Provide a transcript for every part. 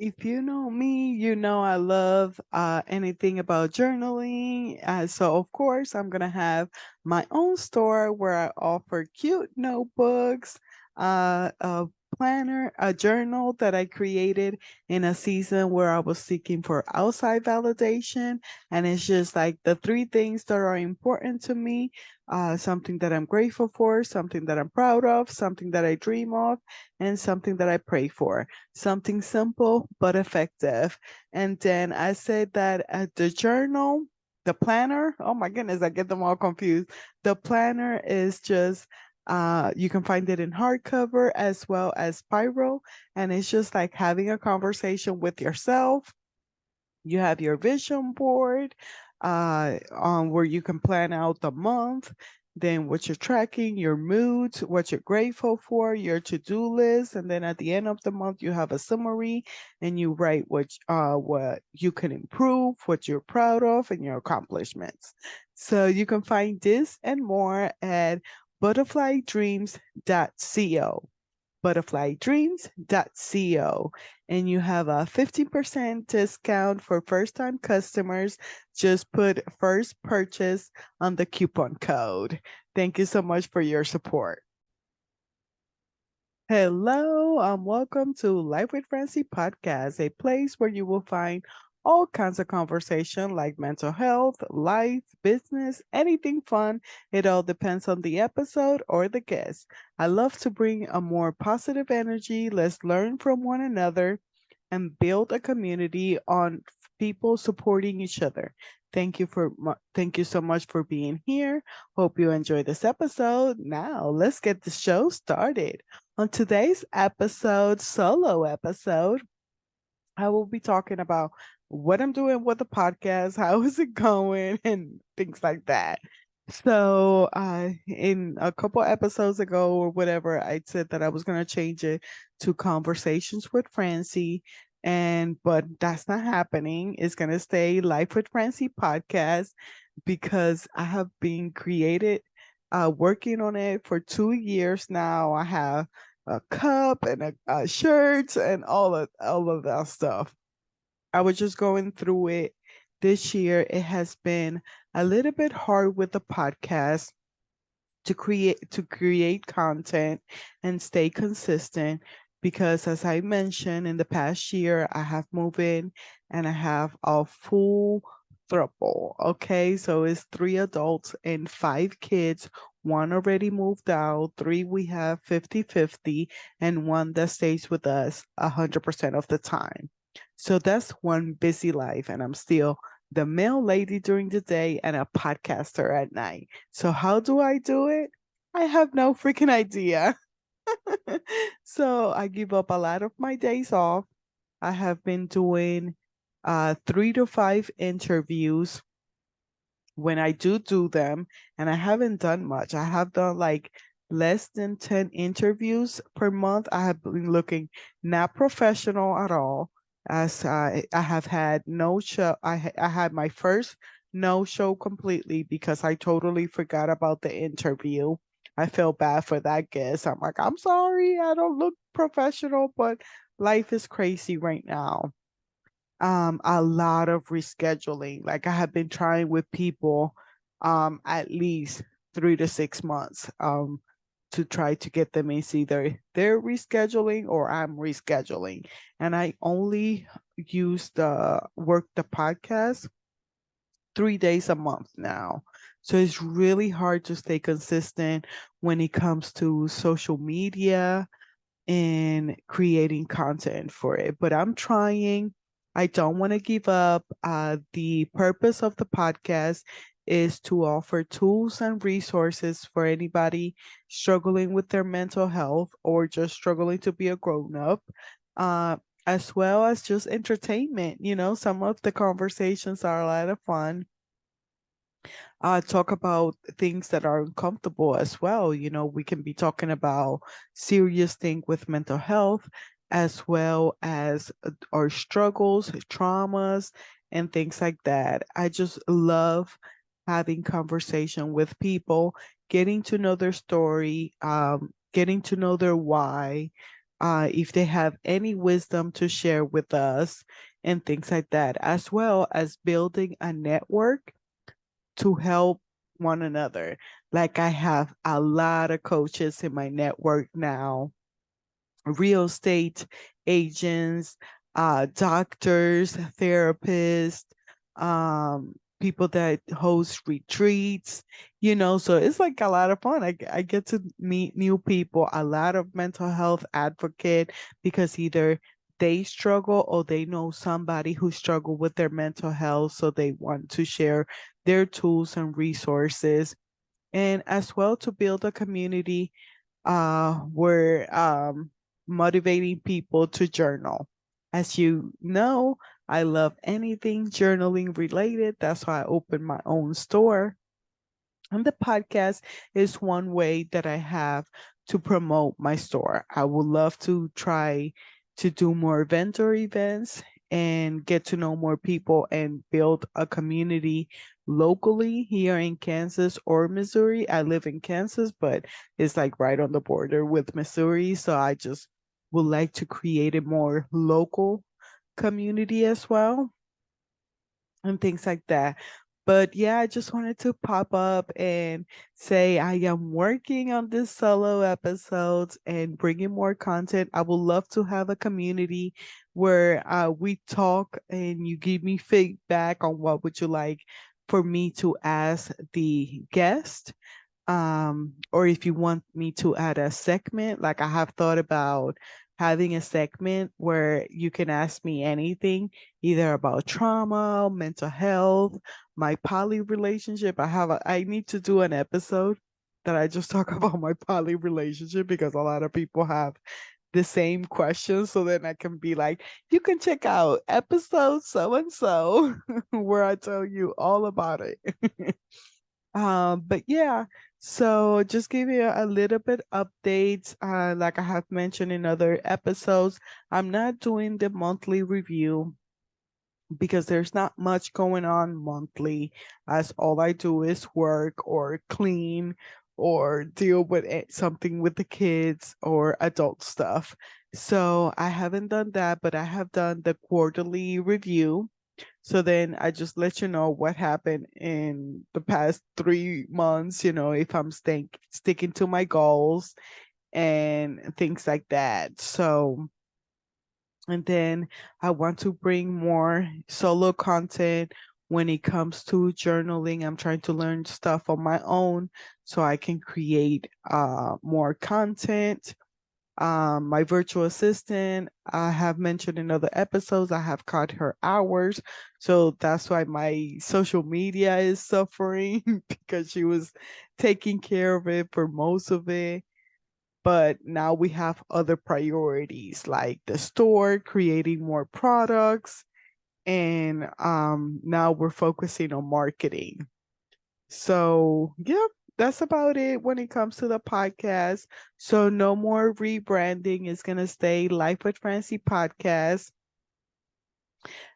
if you know me, you know I love anything about journaling. So, of course, I'm going to have my own store where I offer cute notebooks, a planner, a journal that I created in a season where I was seeking for outside validation. And it's just like the three things that are important to me, something that I'm grateful for, something that I'm proud of, something that I dream of, and something that I pray for. Something simple but effective. And then I said that at the journal, the planner, oh my goodness, I get them all confused. The planner is just you can find it in hardcover as well as spiral, and it's just like having a conversation with yourself. You have your vision board on where you can plan out the month, then what you're tracking, your moods, what you're grateful for, your to-do list, and then at the end of the month you have a summary and you write what you can improve, what you're proud of, and your accomplishments. So you can find this and more at butterflydreams.co butterflydreams.co, and you have a 50% discount for first time customers. Just put first purchase on the coupon code. Thank you so much for your support. Hello, welcome to Life with Francy podcast, a place where you will find all kinds of conversation like mental health, life, business, anything fun. It all depends on the episode or the guest. I love to bring a more positive energy. Let's learn from one another and build a community on people supporting each other. Thank you so much for being here. Hope you enjoy this episode. Now, let's get the show started. On today's episode, solo episode, I will be talking about what I'm doing with the podcast, how is it going, and things like that. So, in a couple episodes ago or whatever, I said that I was going to change it to Conversations with Francie, and but that's not happening. It's going to stay Life with Francie podcast because I have been created, working on it for 2 years now. I have a cup and a shirt and all of that stuff. I was just going through it this year. It has been a little bit hard with the podcast to create content and stay consistent because as I mentioned in the past year I have moved in and I have a full throuple. Okay, so it's three adults and five kids. One already moved out, three we have 50-50, and one that stays with us 100% of the time. So that's one busy life, and I'm still the mail lady during the day and a podcaster at night. So how do I do it? I have no freaking idea. So I give up a lot of my days off. I have been doing 3 to 5 interviews when I do them, and I haven't done much. I have done like less than 10 interviews per month. I have been looking not professional at all, as I have had no show. I had my first no show completely because I totally forgot about the interview. I feel bad for that guest. I'm like, I'm sorry, I don't look professional, but life is crazy right now. A lot of rescheduling. Like I have been trying with people at least 3 to 6 months to try to get them in. Either they're rescheduling or I'm rescheduling. And I only use the work the podcast 3 days a month now. So it's really hard to stay consistent when it comes to social media and creating content for it. But I'm trying. I don't want to give up. The purpose of the podcast is to offer tools and resources for anybody struggling with their mental health or just struggling to be a grown up. Uh, as well as just entertainment. Some of the conversations are a lot of fun, talk about things that are uncomfortable as well. We can be talking about serious things with mental health as well as our struggles, traumas, and things like that. I just love having conversation with people, getting to know their story, getting to know their why, if they have any wisdom to share with us and things like that, as well as building a network to help one another. Like I have a lot of coaches in my network now, real estate agents, doctors, therapists, people that host retreats, so it's like a lot of fun. I get to meet new people, a lot of mental health advocate because either they struggle or they know somebody who struggle with their mental health. So they want to share their tools and resources. And as well to build a community we're motivating people to journal. As you know, I love anything journaling related. That's why I opened my own store. And the podcast is one way that I have to promote my store. I would love to try to do more vendor events and get to know more people and build a community locally here in Kansas or Missouri. I live in Kansas, but it's like right on the border with Missouri. So I just would like to create a more local community as well and things like that. But yeah, I just wanted to pop up and say I am working on this solo episodes and bringing more content. I would love to have a community where we talk and you give me feedback on what would you like for me to ask the guest, or if you want me to add a segment, like I have thought about having a segment where you can ask me anything, either about trauma, mental health, my poly relationship. I need to do an episode that I just talk about my poly relationship because a lot of people have the same questions. So then I can be like, you can check out episode so and so where I tell you all about it. But yeah, so just give you a little bit updates. Like I have mentioned in other episodes, I'm not doing the monthly review because there's not much going on monthly, as all I do is work or clean or deal with something with the kids or adult stuff. So I haven't done that, but I have done the quarterly review. So then I just let you know what happened in the past 3 months, if I'm sticking to my goals and things like that. So, and then I want to bring more solo content when it comes to journaling. I'm trying to learn stuff on my own so I can create more content. My virtual assistant, I have mentioned in other episodes, I have cut her hours. So that's why my social media is suffering because she was taking care of it for most of it. But now we have other priorities like the store, creating more products, and now we're focusing on marketing. So, yep, that's about it when it comes to the podcast. So, no more rebranding. It's going to stay Life with Francie podcast.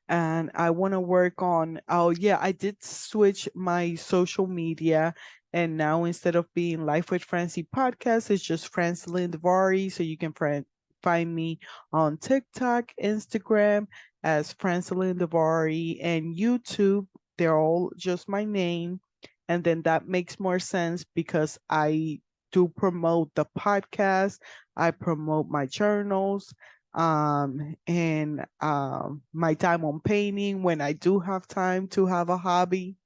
And I want to work on, oh, yeah, I did switch my social media. And now instead of being Life with Francie podcast, it's just Francie Lindavari. So you can find me on TikTok, Instagram as Francie Lindavari, and YouTube. They're all just my name. And then that makes more sense because I do promote the podcast, I promote my journals, and my time on painting when I do have time to have a hobby.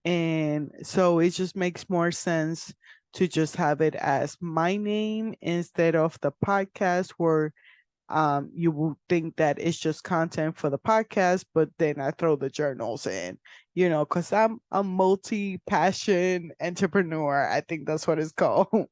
And so it just makes more sense to just have it as my name instead of the podcast where you will think that it's just content for the podcast, but then I throw the journals in, because I'm a multi-passion entrepreneur. I think that's what it's called.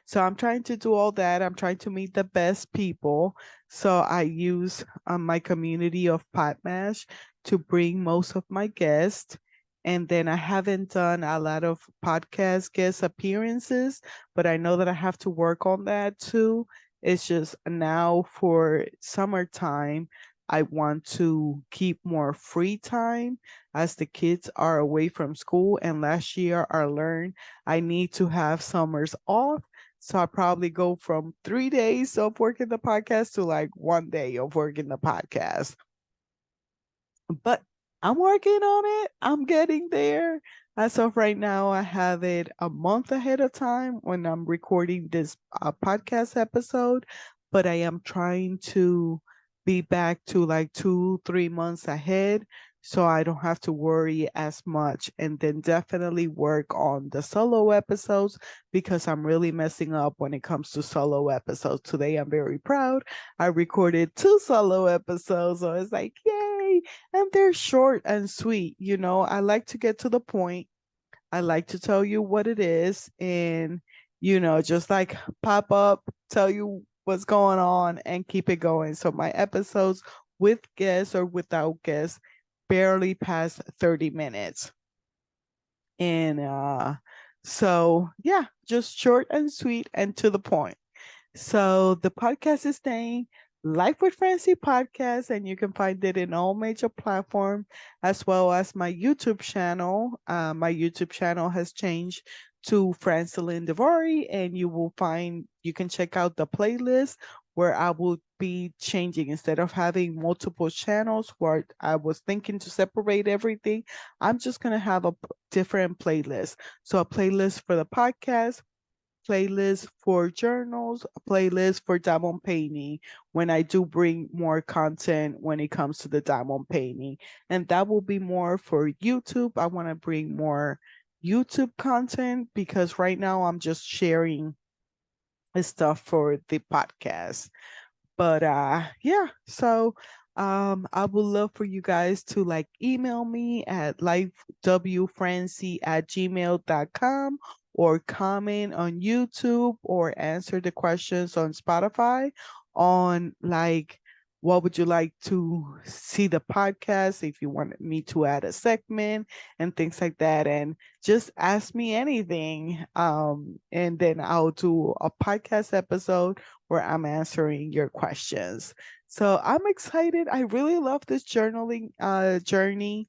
So I'm trying to do all that. I'm trying to meet the best people. So I use my community of Podmatch to bring most of my guests. And then I haven't done a lot of podcast guest appearances, but I know that I have to work on that too. It's just now for summertime, I want to keep more free time as the kids are away from school. And last year I learned I need to have summers off So I probably go from 3 days of working the podcast to like 1 day of working the podcast. But I'm working on it. I'm getting there. As of right now, I have it a month ahead of time when I'm recording this podcast episode, but I am trying to be back to like 2, 3 months ahead so I don't have to worry as much, and then definitely work on the solo episodes because I'm really messing up when it comes to solo episodes. Today, I'm very proud. I recorded 2 solo episodes, so it's like, yay! And they're short and sweet. I like to get to the point. I like to tell you what it is and, just like pop up, tell you what's going on and keep it going. So my episodes with guests or without guests barely pass 30 minutes. And so, yeah, just short and sweet and to the point. So the podcast is named Life with Francy Podcast, and you can find it in all major platforms, as well as my YouTube channel. My YouTube channel has changed to Francilyn Devari, and you can check out the playlist where I will be changing instead of having multiple channels where I was thinking to separate everything. I'm just gonna have a different playlist. So a playlist for the podcast, playlist for journals, a playlist for diamond painting when I do bring more content when it comes to the diamond painting. And that will be more for YouTube. I want to bring more YouTube content because right now I'm just sharing stuff for the podcast. But yeah, so I would love for you guys to like email me at lifewfrancy@gmail.com or comment on YouTube or answer the questions on Spotify on like what would you like to see the podcast if you wanted me to add a segment and things like that, and just ask me anything, and then I'll do a podcast episode where I'm answering your questions. So I'm excited. I really love this journaling journey.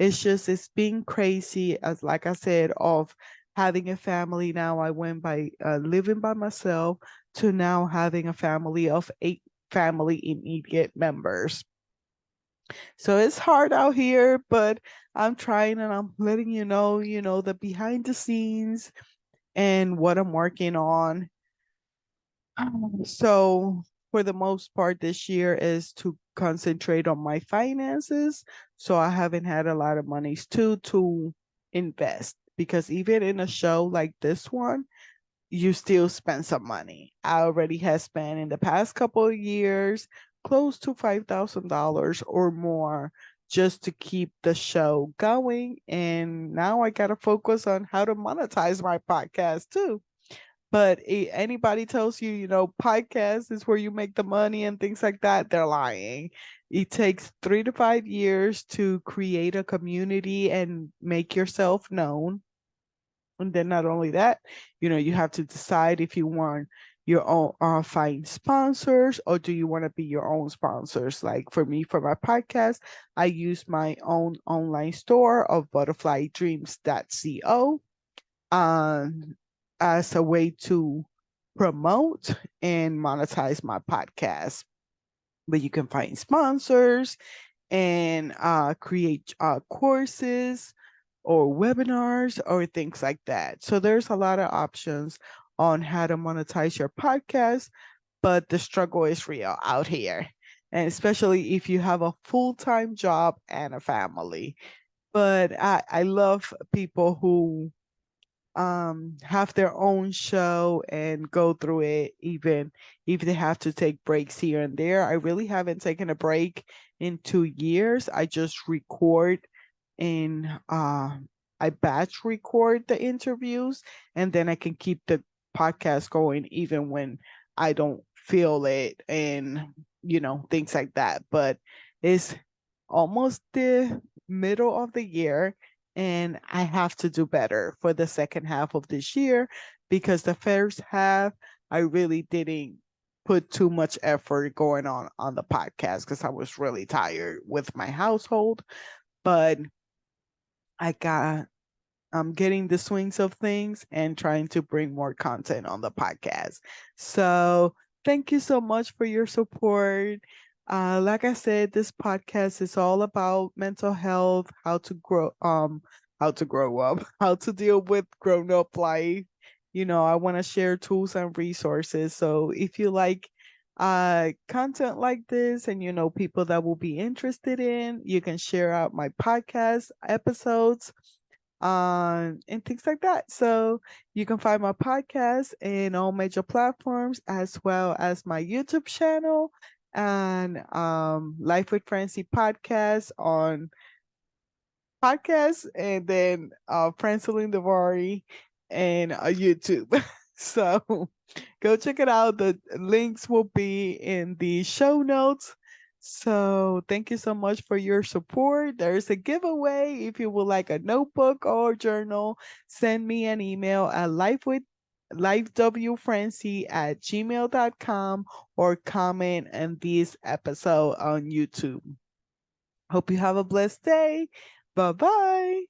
It's been crazy, as like I said, of having a family. Now I went by living by myself to now having a family of 8 family immediate members. So it's hard out here, but I'm trying and I'm letting the behind the scenes and what I'm working on. So for the most part this year is to concentrate on my finances. So I haven't had a lot of monies to invest because even in a show like this one, you still spend some money. I already have spent in the past couple of years close to $5,000 or more just to keep the show going. And now I got to focus on how to monetize my podcast too. But anybody tells you, podcast is where you make the money and things like that, they're lying. It takes 3 to 5 years to create a community and make yourself known. And then not only that, you have to decide if you want your own find sponsors or do you want to be your own sponsors. Like for me, for my podcast, I use my own online store of butterflydreams.co um, as a way to promote and monetize my podcast. But you can find sponsors and create courses or webinars or things like that. So there's a lot of options on how to monetize your podcast, but the struggle is real out here. And especially if you have a full-time job and a family. But I love people who have their own show and go through it even if they have to take breaks here and there. I really haven't taken a break in 2 years. I just record in I batch record the interviews and then I can keep the podcast going even when I don't feel it and things like that. But it's almost the middle of the year and I have to do better for the second half of this year because the first half I really didn't put too much effort going on the podcast because I was really tired with my household. But I got getting the swings of things and trying to bring more content on the podcast. So thank you so much for your support. Like I said, this podcast is all about mental health, how to grow up, how to deal with grown up life. I want to share tools and resources. So if you like content like this and people that will be interested in, you can share out my podcast episodes and things like that. So you can find my podcast in all major platforms as well as my YouTube channel and Life with Francie podcast on podcast, and then Franceline Davari and YouTube. So go check it out. The links will be in the show notes. So thank you so much for your support. There's a giveaway. If you would like a notebook or journal, send me an email at lifewfrancy@gmail.com or comment on this episode on YouTube. Hope you have a blessed day. Bye bye.